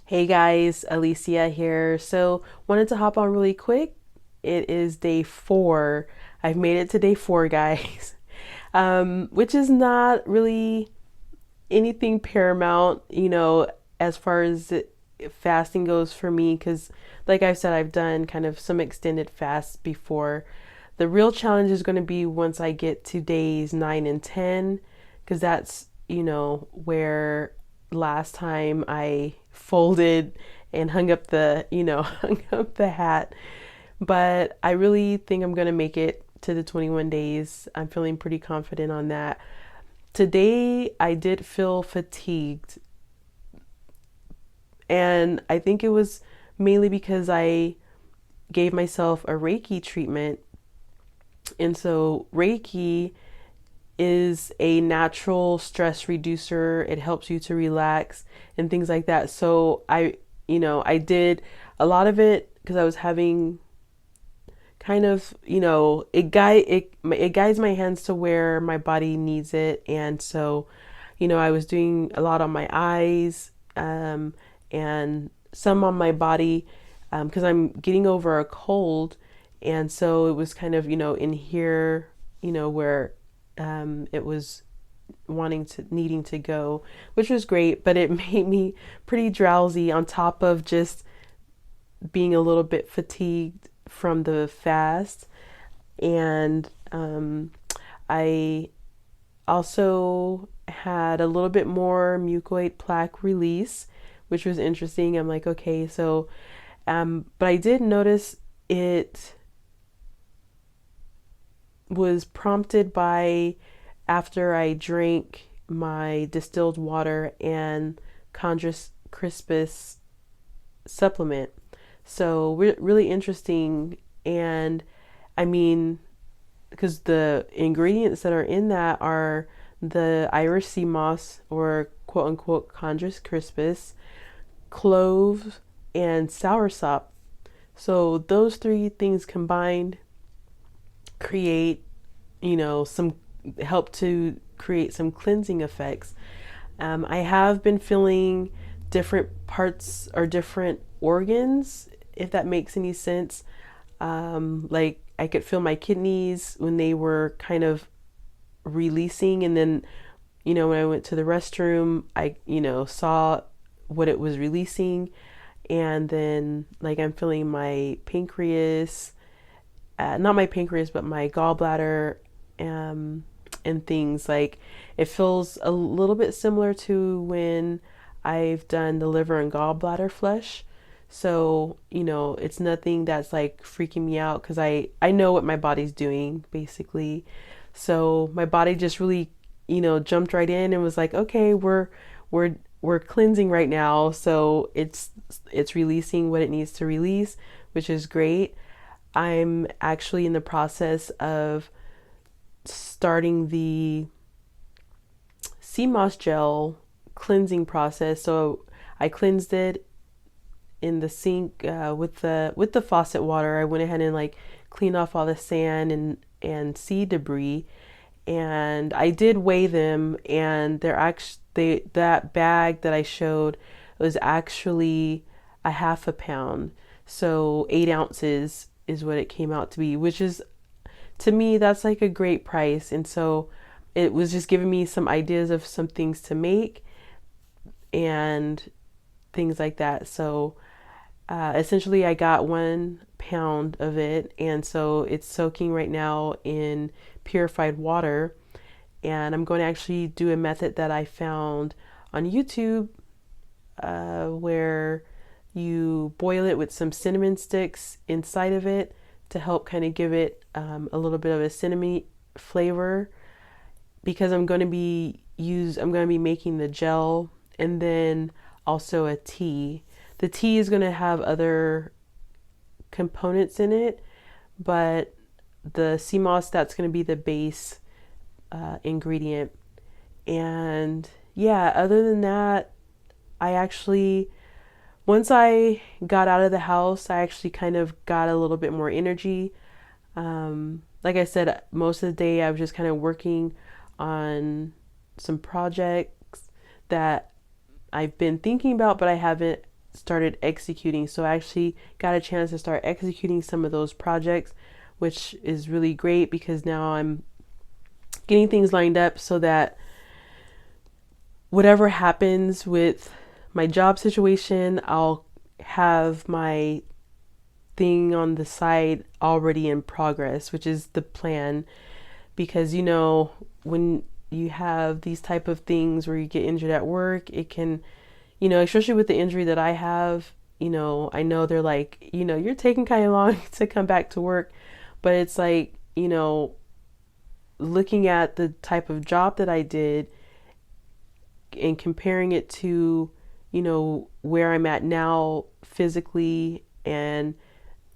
Hey guys, Alicia here. So, wanted to hop on really quick. It is day 4. I've made it to day 4, guys. Which is not really anything paramount, as far as fasting goes for me, because, like I said, I've done kind of some extended fasts before. The real challenge is going to be once I get to days 9 and 10, because that's, where last time I folded and hung up the, hung up the hat. But I really think I'm going to make it to the 21 days. I'm feeling pretty confident on that. Today, I did feel fatigued, and I think it was mainly because I gave myself a Reiki treatment. And so, Reiki is a natural stress reducer. It helps you to relax and things like that. So, I did a lot of it because I was having kind of, it guides my hands to where my body needs it. And so, I was doing a lot on my eyes, and some on my body, because I'm getting over a cold. And so it was kind of, in here, where it was needing to go, which was great, but it made me pretty drowsy on top of just being a little bit fatigued from the fast. And I also had a little bit more mucoid plaque release, which was interesting. I'm like, okay, so, but I did notice it was prompted by after I drank my distilled water and Chondrus crispus supplement. So really interesting. And I mean, because the ingredients that are in that are the Irish sea moss, or quote unquote Chondrus crispus, cloves, and soursop. So those three things combined create, some help to create some cleansing effects. I have been feeling different parts or different organs, if that makes any sense. Like I could feel my kidneys when they were kind of releasing, and then, when I went to the restroom, I, saw what it was releasing. And then, like, I'm feeling my pancreas, not my pancreas, but my gallbladder, and things like it feels a little bit similar to when I've done the liver and gallbladder flush. So, it's nothing that's like freaking me out because I know what my body's doing basically. So my body just really, jumped right in and was like, okay, we're cleansing right now. So it's releasing what it needs to release, which is great. I'm actually in the process of starting the sea moss gel cleansing process. So I cleansed it in the sink, with the faucet water. I went ahead and like cleaned off all the sand and sea debris, and I did weigh them, and that bag that I showed was actually a half a pound. So 8 ounces is what it came out to be, which is, to me, that's like a great price. And so it was just giving me some ideas of some things to make and things like that. So essentially, I got 1 pound of it, and so it's soaking right now in purified water. And I'm going to actually do a method that I found on YouTube, where you boil it with some cinnamon sticks inside of it to help kind of give it a little bit of a cinnamon flavor, because I'm going to be making the gel and then also a tea. The tea is going to have other components in it, but the sea moss, that's going to be the base ingredient. And yeah, other than that, I actually, once I got out of the house, I actually kind of got a little bit more energy. Like I said, most of the day I was just kind of working on some projects that I've been thinking about, but I haven't started executing. So I actually got a chance to start executing some of those projects, which is really great because now I'm getting things lined up so that whatever happens with my job situation, I'll have my thing on the side already in progress, which is the plan. Because, you know, when you have these type of things where you get injured at work, it can, you know, especially with the injury that I have, you know, I know they're like, you know, you're taking kind of long to come back to work, but it's like, you know, looking at the type of job that I did and comparing it to, you know, where I'm at now physically, and,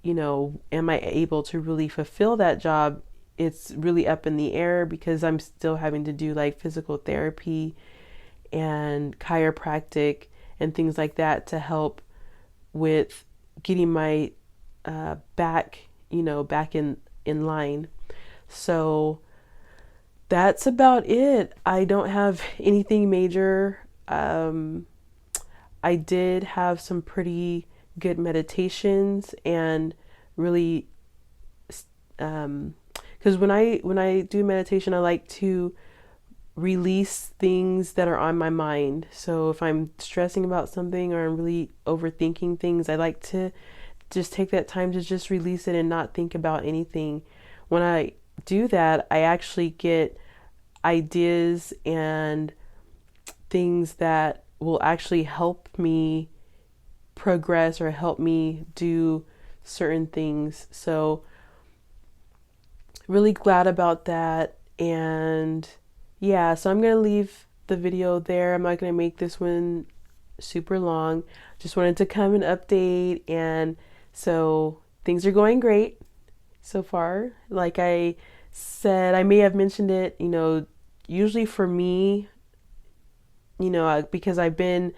you know, am I able to really fulfill that job? It's really up in the air because I'm still having to do like physical therapy and chiropractic and things like that to help with getting my back, you know, back in line. So that's about it. I don't have anything major. I did have some pretty good meditations and really, because when I do meditation, I like to release things that are on my mind. So if I'm stressing about something or I'm really overthinking things, I like to just take that time to just release it and not think about anything. When I do that, I actually get ideas and things that will actually help me progress or help me do certain things. So really glad about that. And yeah, so I'm going to leave the video there. I'm not going to make this one super long. Just wanted to come and update. And so things are going great so far. Like I said, I may have mentioned it, you know, usually for me, you know, because I've been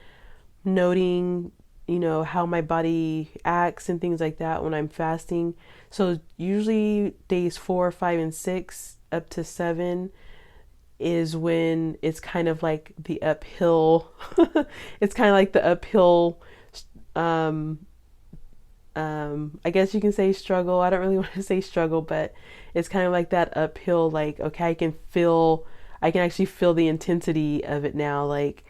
noting, you know, how my body acts and things like that when I'm fasting. So usually days 4, 5, and 6 up to 7 is when it's kind of like the uphill. It's kind of like the uphill. Um, I guess you can say struggle. I don't really want to say struggle, but it's kind of like that uphill. Like, okay, I can actually feel the intensity of it now. Like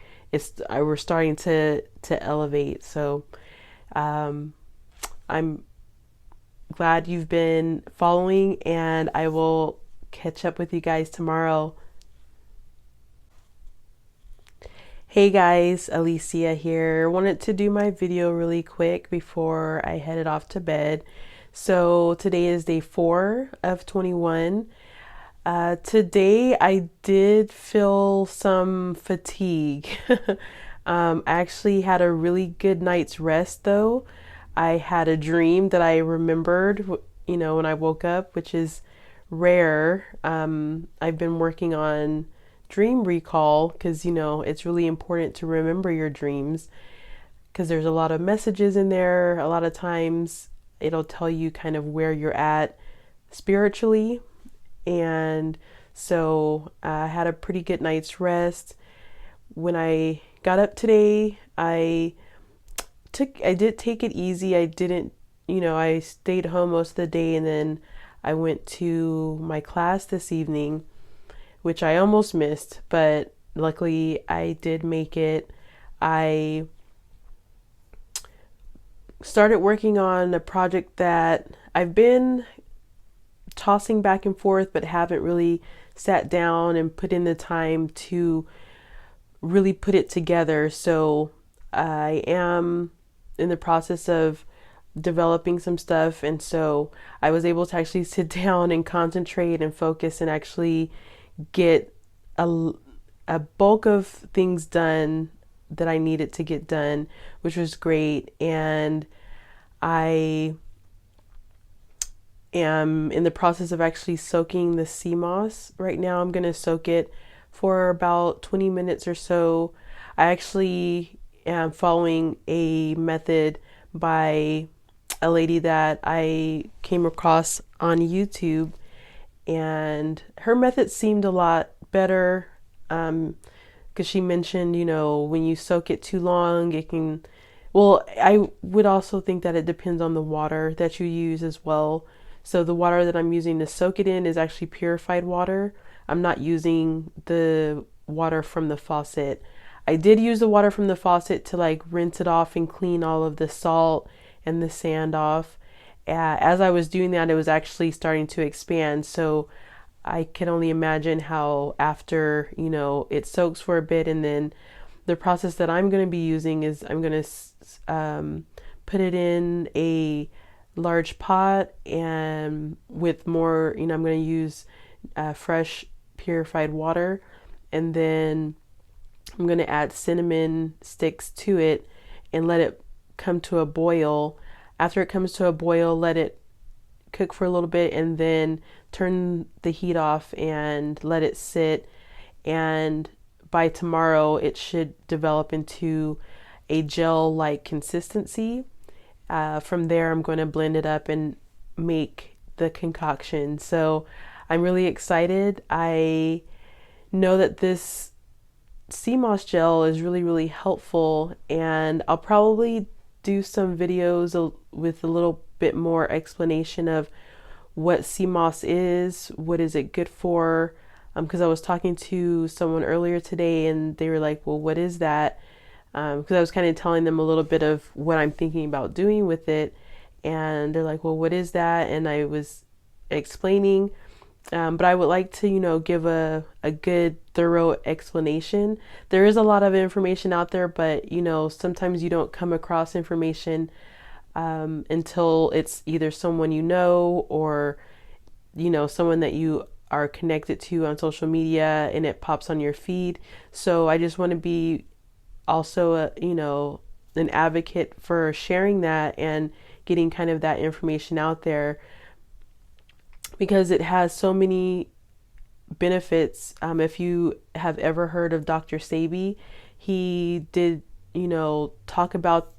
we're starting to elevate. So, I'm glad you've been following, and I will catch up with you guys tomorrow. Hey guys, Alisia here. Wanted to do my video really quick before I headed off to bed. So today is day 4 of 21. Today I did feel some fatigue. I actually had a really good night's rest though. I had a dream that I remembered, you know, when I woke up, which is rare. I've been working on dream recall because, you know, it's really important to remember your dreams because there's a lot of messages in there. A lot of times it'll tell you kind of where you're at spiritually. And so I had a pretty good night's rest. When I got up today, I did take it easy. I didn't, you know, I stayed home most of the day, and then I went to my class this evening, which I almost missed, but luckily I did make it. I started working on a project that I've been tossing back and forth, but haven't really sat down and put in the time to really put it together. So I am in the process of developing some stuff, and so I was able to actually sit down and concentrate and focus and actually get a bulk of things done that I needed to get done, which was great. And I am in the process of actually soaking the sea moss right now. I'm going to soak it for about 20 minutes or so. I actually am following a method by a lady that I came across on YouTube, and her method seemed a lot better because she mentioned, you know, when you soak it too long, it can Well, I would also think that it depends on the water that you use as well. So the water that I'm using to soak it in is actually purified water. I'm not using the water from the faucet. I did use the water from the faucet to like rinse it off and clean all of the salt and the sand off. As I was doing that, it was actually starting to expand. So I can only imagine how after, it soaks for a bit, and then the process that I'm going to be using is I'm going to put it in a large pot and with more, I'm going to use fresh purified water, and then I'm going to add cinnamon sticks to it and let it come to a boil. After it comes to a boil, let it cook for a little bit and then turn the heat off and let it sit. And by tomorrow, it should develop into a gel-like consistency. From there, I'm going to blend it up and make the concoction. So I'm really excited. I know that this sea moss gel is really, really helpful, and I'll probably do some videos with a little bit more explanation of what sea moss is, what is it good for, because I was talking to someone earlier today and they were like, well, what is that? Because I was kind of telling them a little bit of what I'm thinking about doing with it, and they're like, well, what is that? And I was explaining, but I would like to, give a good, thorough explanation. There is a lot of information out there, but, sometimes you don't come across information until it's either someone or, someone that you are connected to on social media and it pops on your feed. So I just want to be also, an advocate for sharing that and getting kind of that information out there, because it has so many benefits. If you have ever heard of Dr. Sebi, he did, talk about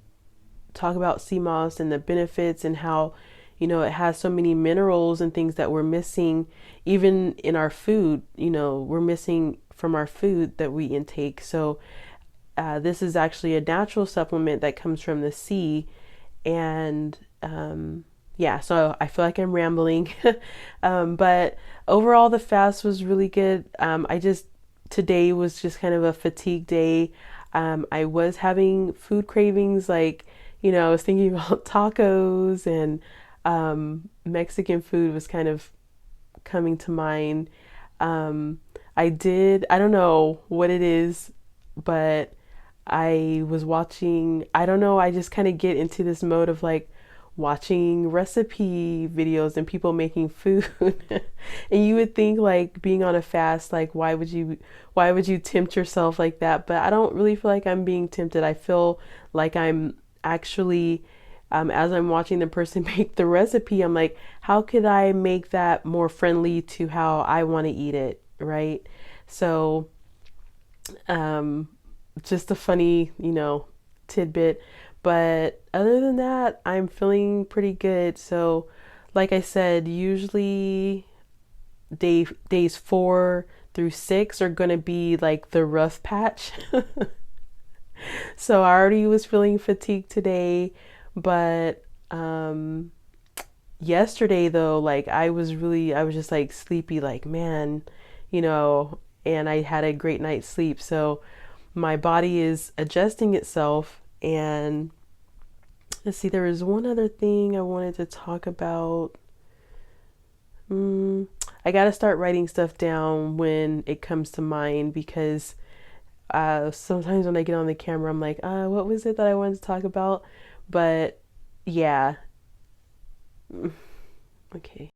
sea moss and the benefits and how, it has so many minerals and things that we're missing even in our food, we're missing from our food that we intake. So this is actually a natural supplement that comes from the sea. And yeah, so I feel like I'm rambling. But overall, the fast was really good. Today was just kind of a fatigue day. I was having food cravings, like, I was thinking about tacos, and Mexican food was kind of coming to mind. I don't know what it is, but I was watching, I don't know, I just kind of get into this mode of like watching recipe videos and people making food. And you would think, like, being on a fast, like, why would you tempt yourself like that? But I don't really feel like I'm being tempted. I feel like I'm actually, as I'm watching the person make the recipe, I'm like, how could I make that more friendly to how I want to eat it, right? So just a funny, tidbit. But other than that, I'm feeling pretty good. So, like I said, usually days 4 through 6 are gonna be like the rough patch. So I already was feeling fatigued today, but yesterday though, like I was just like sleepy, like, man, and I had a great night's sleep. So my body is adjusting itself. And let's see, there was one other thing I wanted to talk about. I got to start writing stuff down when it comes to mind, because sometimes when I get on the camera, I'm like, what was it that I wanted to talk about? But yeah. Okay.